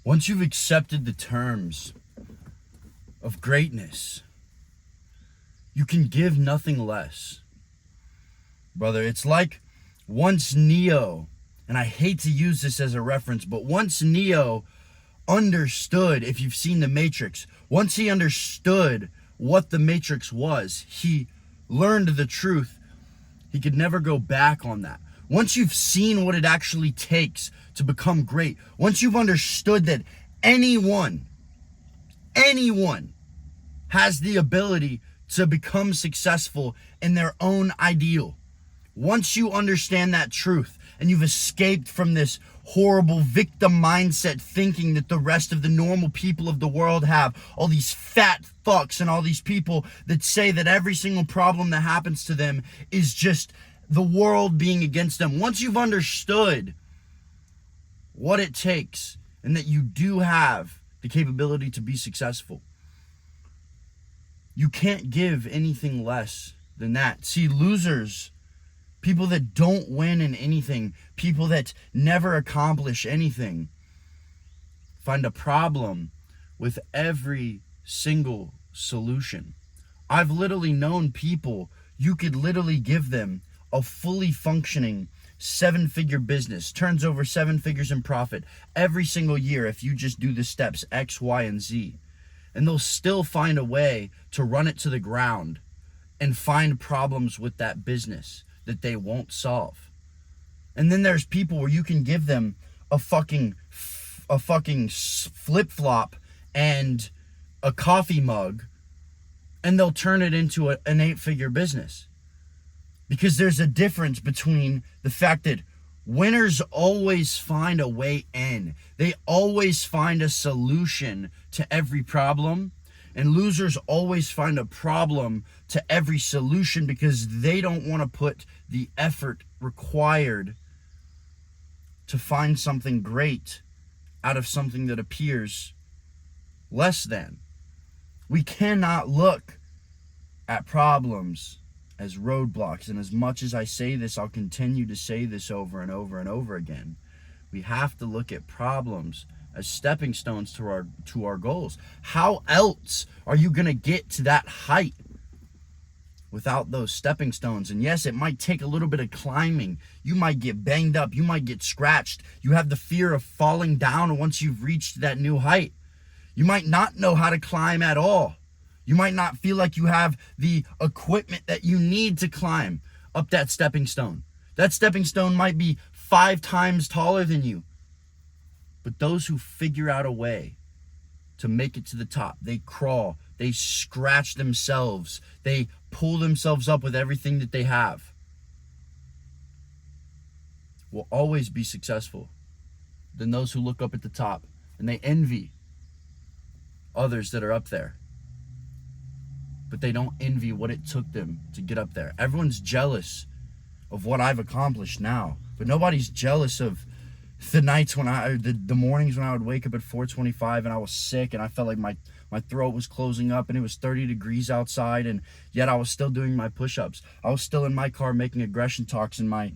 Once you've accepted the terms of greatness, you can give nothing less. Brother, it's like once Neo, and I hate to use this as a reference, but once Neo understood, if you've seen The Matrix, once he understood what The Matrix was, he learned the truth. He could never go back on that. Once you've seen what it actually takes to become great, once you've understood that anyone has the ability to become successful in their own ideal, once you understand that truth and you've escaped from this horrible victim mindset thinking that the rest of the normal people of the world have, all these fat fucks and all these people that say that every single problem that happens to them is just the world being against them. Once you've understood what it takes and that you do have the capability to be successful, you can't give anything less than that. See, losers, people that don't win in anything, people that never accomplish anything, find a problem with every single solution. I've literally known people, you could literally give them a fully functioning 7-figure business, turns over 7 figures in profit every single year if you just do the steps X, Y, and Z. And they'll still find a way to run it to the ground and find problems with that business that they won't solve. And then there's people where you can give them a fucking flip-flop and a coffee mug and they'll turn it into an 8-figure business. Because there's a difference between the fact that winners always find a way in. They always find a solution to every problem. And losers always find a problem to every solution because they don't want to put the effort required to find something great out of something that appears less than. We cannot look at problems as roadblocks. And as much as I say this, I'll continue to say this over and over and over again. We have to look at problems as stepping stones to our goals. How else are you going to get to that height without those stepping stones? And yes, it might take a little bit of climbing. You might get banged up. You might get scratched. You have the fear of falling down once you've reached that new height. You might not know how to climb at all. You might not feel like you have the equipment that you need to climb up that stepping stone. That stepping stone might be 5 times taller than you. But those who figure out a way to make it to the top, they crawl, they scratch themselves, they pull themselves up with everything that they have, will always be successful than those who look up at the top and they envy others that are up there. But they don't envy what it took them to get up there. Everyone's jealous of what I've accomplished now, but nobody's jealous of the nights when the mornings when I would wake up at 4:25 and I was sick and I felt like my throat was closing up and it was 30 degrees outside, and yet I was still doing my push-ups. I was still in my car making aggression talks in my,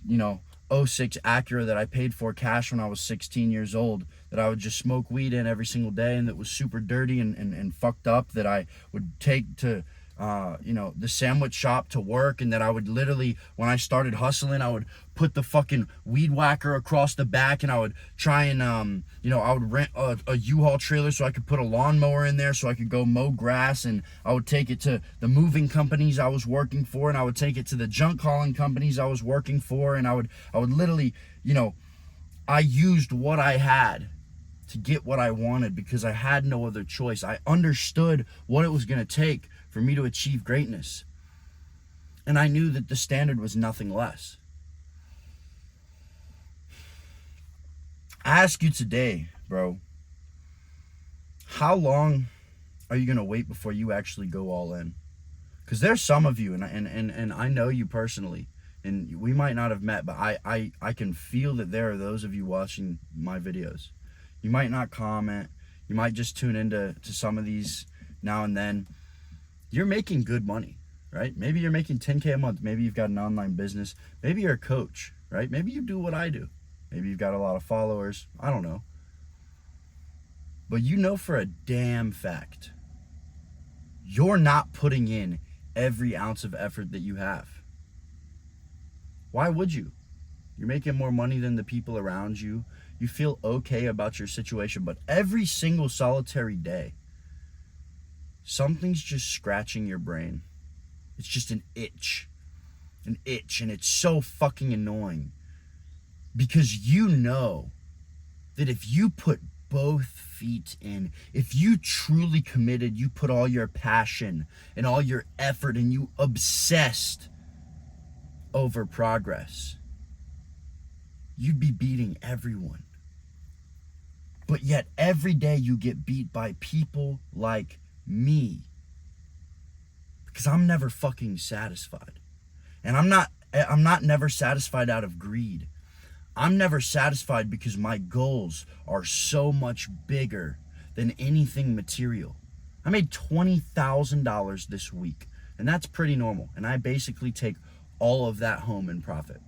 '06 Acura that I paid for cash when I was 16 years old, that I would just smoke weed in every single day, and that was super dirty and fucked up, that I would take to the sandwich shop to work, and that I would literally, when I started hustling, I would put the fucking weed whacker across the back, and I would try and I would rent a U-Haul trailer so I could put a lawnmower in there so I could go mow grass, and I would take it to the moving companies I was working for, and I would take it to the junk hauling companies I was working for, and I would literally, I used what I had to get what I wanted because I had no other choice. I understood what it was going to take for me to achieve greatness. And I knew that the standard was nothing less. I ask you today, bro, how long are you going to wait before you actually go all in? Because there's some of you, and I know you personally, and we might not have met, but I can feel that there are those of you watching my videos. You might not comment. You might just tune into some of these now and then. You're making good money, right? Maybe you're making 10K a month. Maybe you've got an online business. Maybe you're a coach, right? Maybe you do what I do. Maybe you've got a lot of followers. I don't know. But you know for a damn fact, you're not putting in every ounce of effort that you have. Why would you? You're making more money than the people around you. You feel okay about your situation, but every single solitary day, something's just scratching your brain. It's just an itch, and it's so fucking annoying. Because you know that if you put both feet in, if you truly committed, you put all your passion and all your effort and you obsessed over progress, you'd be beating everyone. But yet every day you get beat by people like me. Because I'm never fucking satisfied. And I'm not never satisfied out of greed. I'm never satisfied because my goals are so much bigger than anything material. I made $20,000 this week, and that's pretty normal. And I basically take all of that home in profit.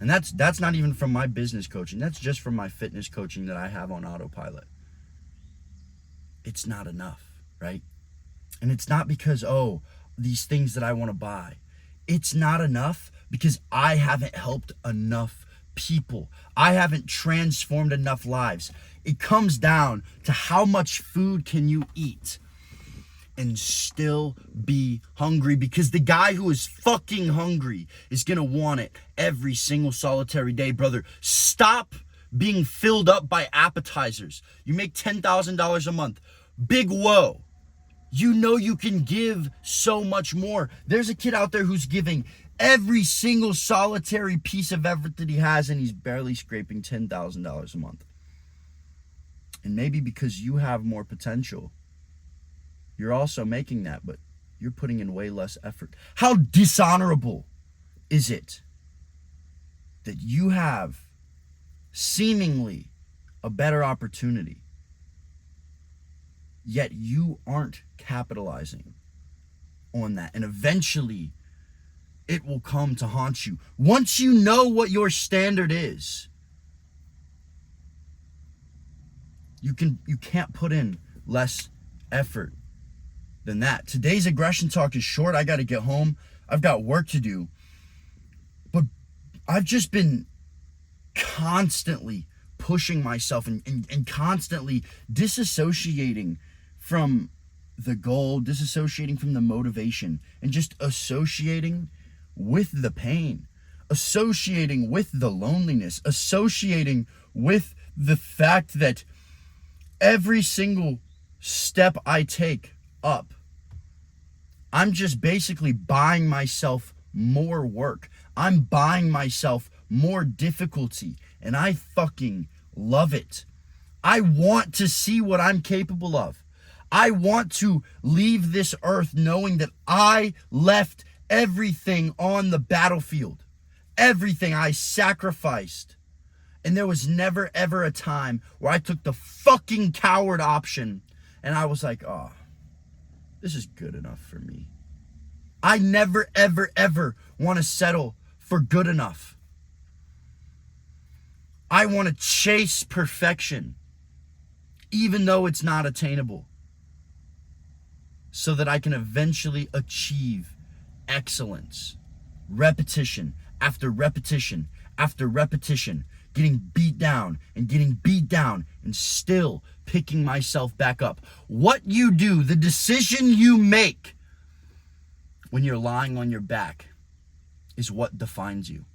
And that's not even from my business coaching. That's just from my fitness coaching that I have on autopilot. It's not enough, right? And it's not because, these things that I want to buy. It's not enough because I haven't helped enough people. I haven't transformed enough lives. It comes down to how much food can you eat and still be hungry, because the guy who is fucking hungry is gonna want it every single solitary day, brother. Stop being filled up by appetizers. You make $10,000 a month. Big whoa. You know you can give so much more. There's a kid out there who's giving every single solitary piece of effort that he has, and he's barely scraping $10,000 a month. And maybe because you have more potential, you're also making that, but you're putting in way less effort. How dishonorable is it that you have seemingly a better opportunity, yet you aren't capitalizing on that? And eventually it will come to haunt you. Once you know what your standard is, you can't put in less effort than that. Today's aggression talk is short. I got to get home. I've got work to do. But I've just been constantly pushing myself and constantly disassociating from the goal, disassociating from the motivation, and just associating with the pain, associating with the loneliness, associating with the fact that every single step I take up, I'm just basically buying myself more work. I'm buying myself more difficulty, and I fucking love it. I want to see what I'm capable of. I want to leave this earth knowing that I left everything on the battlefield. Everything I sacrificed. And there was never ever a time where I took the fucking coward option and I was like, this is good enough for me. I never, ever, ever want to settle for good enough. I want to chase perfection, even though it's not attainable, so that I can eventually achieve excellence. Repetition after repetition after repetition, getting beat down and still picking myself back up. What you do, the decision you make when you're lying on your back, is what defines you.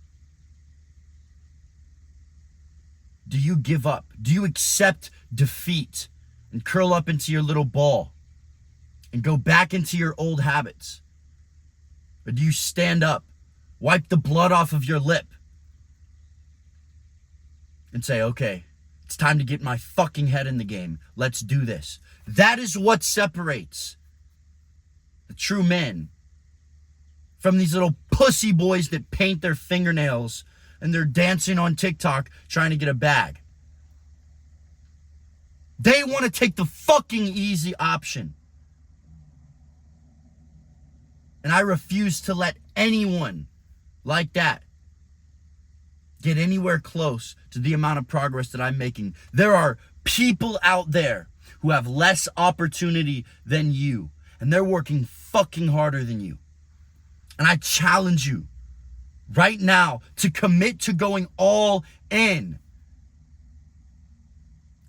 Do you give up? Do you accept defeat and curl up into your little ball and go back into your old habits? Or do you stand up, wipe the blood off of your lip, and say, okay, it's time to get my fucking head in the game. Let's do this. That is what separates the true men from these little pussy boys that paint their fingernails and they're dancing on TikTok trying to get a bag. They want to take the fucking easy option. And I refuse to let anyone like that get anywhere close to the amount of progress that I'm making. There are people out there who have less opportunity than you, and they're working fucking harder than you. And I challenge you right now to commit to going all in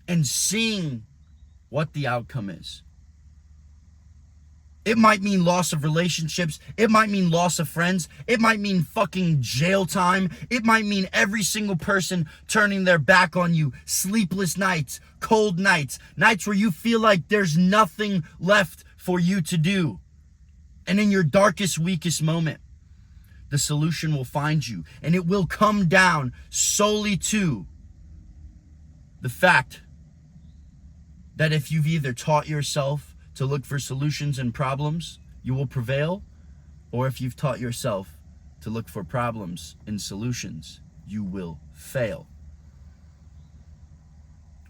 and seeing what the outcome is. It might mean loss of relationships. It might mean loss of friends. It might mean fucking jail time. It might mean every single person turning their back on you. Sleepless nights, cold nights, nights where you feel like there's nothing left for you to do. And in your darkest, weakest moment, the solution will find you. And it will come down solely to the fact that if you've either taught yourself to look for solutions and problems, you will prevail, or if you've taught yourself to look for problems and solutions, you will fail.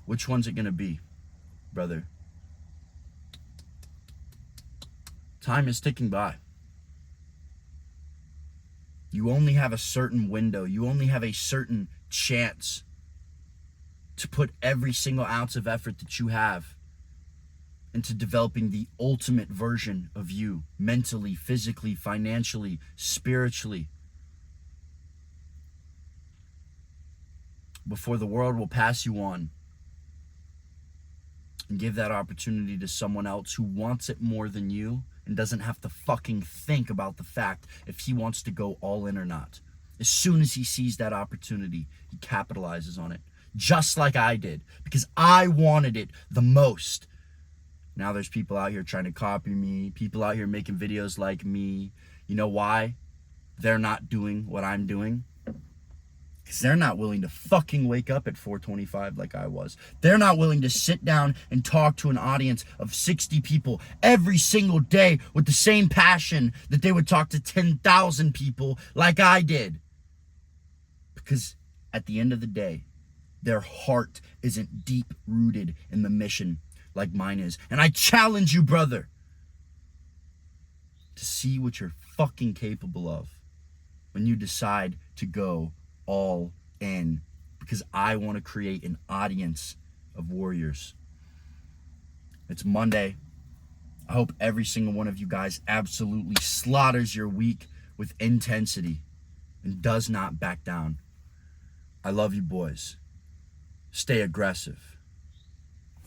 Which one's it gonna be, brother? Time is ticking by. You only have a certain window. You only have a certain chance to put every single ounce of effort that you have into developing the ultimate version of you, mentally, physically, financially, spiritually, before the world will pass you on and give that opportunity to someone else who wants it more than you and doesn't have to fucking think about the fact if he wants to go all in or not. As soon as he sees that opportunity, he capitalizes on it. Just like I did, because I wanted it the most. Now there's people out here trying to copy me, people out here making videos like me. You know why they're not doing what I'm doing? Because they're not willing to fucking wake up at 4:25 like I was. They're not willing to sit down and talk to an audience of 60 people every single day with the same passion that they would talk to 10,000 people like I did. Because at the end of the day, their heart isn't deep rooted in the mission like mine is. And I challenge you, brother, to see what you're fucking capable of when you decide to go all in. Because I want to create an audience of warriors. It's Monday. I hope every single one of you guys absolutely slaughters your week with intensity and does not back down. I love you, boys. Stay aggressive.